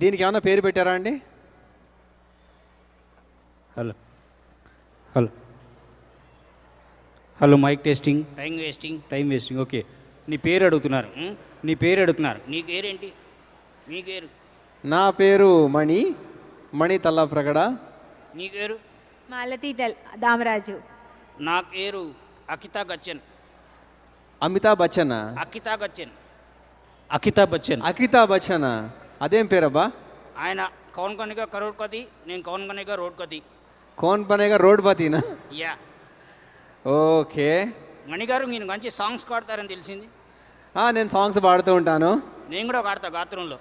దీనికి ఏమైనా పేరు పెట్టారా అండి? Hello hello hello, mic testing. Time wasting okay. నీ పేరు అడుగుతున్నారు. నీ పేరేంటి? నీ పేరు? నా పేరు మణి తల్లప్రగడ. నీ పేరు? మాలతి దామరాజు. నా పేరు అకితా బచ్చన్. అమితాబ్ బచ్చన్. అకితా బచ్చన్ అదేం పేరబ్బా? ఆయన కౌన్ కనిగా కరోడ్పతి, నేను కౌన్ కనిగా రోడ్పతి. కౌన్ బనేగా రోడ్పతినా? యా. ఓకే. మణిగారు మీరు మంచి సాంగ్స్ పాడతారని తెలిసింది. నేను సాంగ్స్ పాడుతూ ఉంటాను. నేను కూడా పాడతా బాత్రూంలో.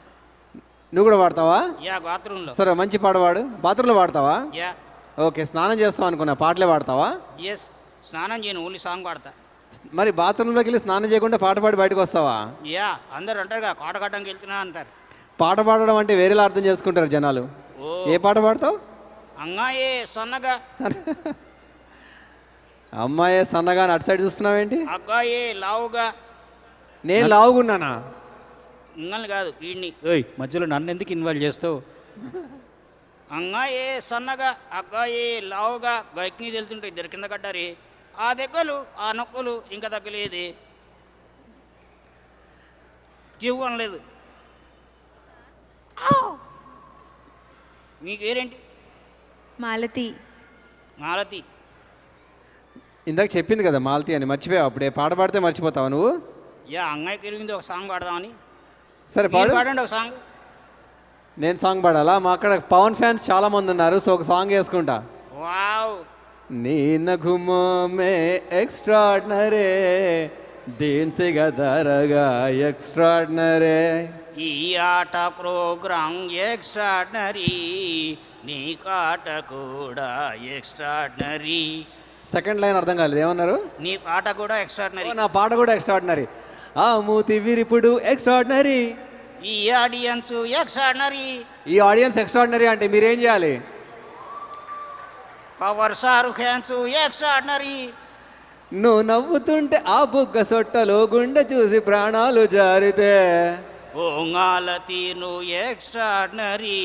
నువ్వు కూడా పాడతావా? యా, బాత్రూంలో. సరే, మంచి పాడవాడు. బాత్రూంలో పాడతావా? యా. ఓకే, స్నానం చేస్తావు అనుకున్నా. పాటలే పాడతావా? ఎస్, స్నానం చేయను, ఓన్లీ సాంగ్ పాడతా. మరి బాత్రూంలోకి వెళ్ళి స్నానం చేయకుండా పాట పాడి బయటకు వస్తావా? యా, అందరు అంటారుగా కోట కట్టంకి వెళ్తున్నా అంటారు. పాట పాడడం అంటే వేరేలా అర్థం చేసుకుంటారు జనాలు. ఏ పాట పాడతావు? అంగాయే సన్నగా. అమ్మాయే సన్నగా అటు సైడ్ చూస్తున్నావేంటి? అగ్గాయే లావుగా. నేను లావుగున్నానా? ఇంగల్ని కాదు, వీడిని. మధ్యలో నన్ను ఎందుకు ఇన్వాల్వ్ చేస్తావు? అంగాయే సన్నగా, అగ్గాయే లావుగా, బైక్ మీద వెళ్తుంటే ఇద్దరు కింద కట్టారు. ఆ దెగ్గలు ఆ నొక్కులు ఇంకా తగ్గలేదు. జీవు అనలేదు. మీ పేరేంటి? మాలతి. ఇందాక చెప్పింది కదా మాలతి అని, మర్చిపోయావు. అప్పుడే పాట పాడితే మర్చిపోతావా నువ్వు? యా, అంగాయి తిరిగింది, ఒక సాంగ్ పాడదామని. సరే, పాడండి ఒక సాంగ్. నేను సాంగ్ పాడాలా? మా అక్కడ పవన్ ఫ్యాన్స్ చాలా మంది ఉన్నారు, సో ఒక సాంగ్ వేసుకుంటా. వావ్. నీ నఘుమో మే ఎక్స్ట్రాడినరీ, దేన్ సే గదరగా ఎక్స్ట్రాడినరీ. ఈ ఆట ప్రోగ్రాం ఎక్స్ట్రాడినరీ, నీ కాట కూడా ఎక్స్ట్రాడినరీ. సెకండ్ లైన్ అర్థం కాలేదు, ఏమన్నారు? నీ పాట కూడా ఎక్స్ట్రాడినరీ. నా పాట కూడా ఎక్స్ట్రాడినరీ. ఆ మూతి విరిపుడు ఎక్స్ట్రాడినరీ. ఈ ఆడియన్స్ ఎక్స్ట్రాడినరీ. ఈ ఆడియన్స్ ఎక్స్ట్రాడినరీ అంటే మీరేం చేయాలి? Power star fans extraordinary. నువ్వు నవ్వుతుంటే ఆ బుగ్గ సొట్టలో గుండె చూసి ప్రాణాలు జారితే. ఓ మాలతి నువ్వు ఎక్స్ట్రాడినరీ,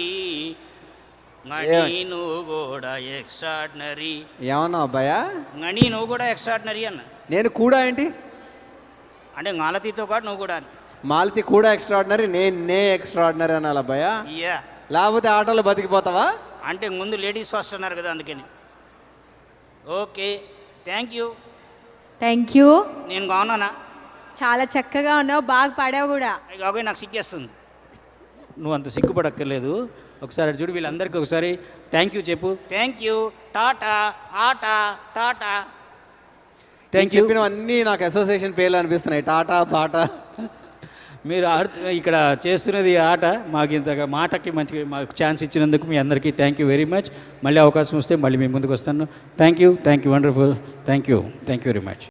గణి నువ్వు కూడా ఎక్స్ట్రాడినరీ. ఏమన్నా అబ్బాయా? గణి నువ్వు కూడా ఎక్స్ట్రాడినరీ అన్న. నేను కూడా ఏంటి అంటే మాలతితో పాటు నువ్వు కూడా. మాలతి కూడా ఎక్స్ట్రాడినరీ, నే ఎక్స్ట్రాడినరీ అనాలి అబ్బాయా. యా. లేకపోతే ఆటోలో బతికిపోతావా? అంటే ముందు లేడీస్ ఫస్ట్ అన్నారు కదా, అందుకని. Okay, thank you. నేను బాగున్నానా? చాలా చక్కగా ఉన్నావు, బాగా పాడావు కూడా. కాబట్టి నాకు సిగ్గేస్తుంది. నువ్వు అంత సిగ్గుపడక్కర్లేదు. ఒకసారి చూడు, వీళ్ళందరికీ ఒకసారి థ్యాంక్ యూ చెప్పు. థ్యాంక్ యూ, టాటా, ఆట, టాటా. Thank you. చెప్పినవన్నీ నాకు అసోసియేషన్ పేర్లు అనిపిస్తున్నాయి, టాటా బాటా. మీరు ఇక్కడ చేస్తున్నది ఆట. మాకు ఇంతగా మాటకి మంచి మాకు ఛాన్స్ ఇచ్చినందుకు మీ అందరికీ థ్యాంక్ యూ వెరీ మచ్. మళ్ళీ అవకాశం వస్తే మళ్ళీ మీ ముందుకు వస్తాను. Thank you wonderful. Thank you very much.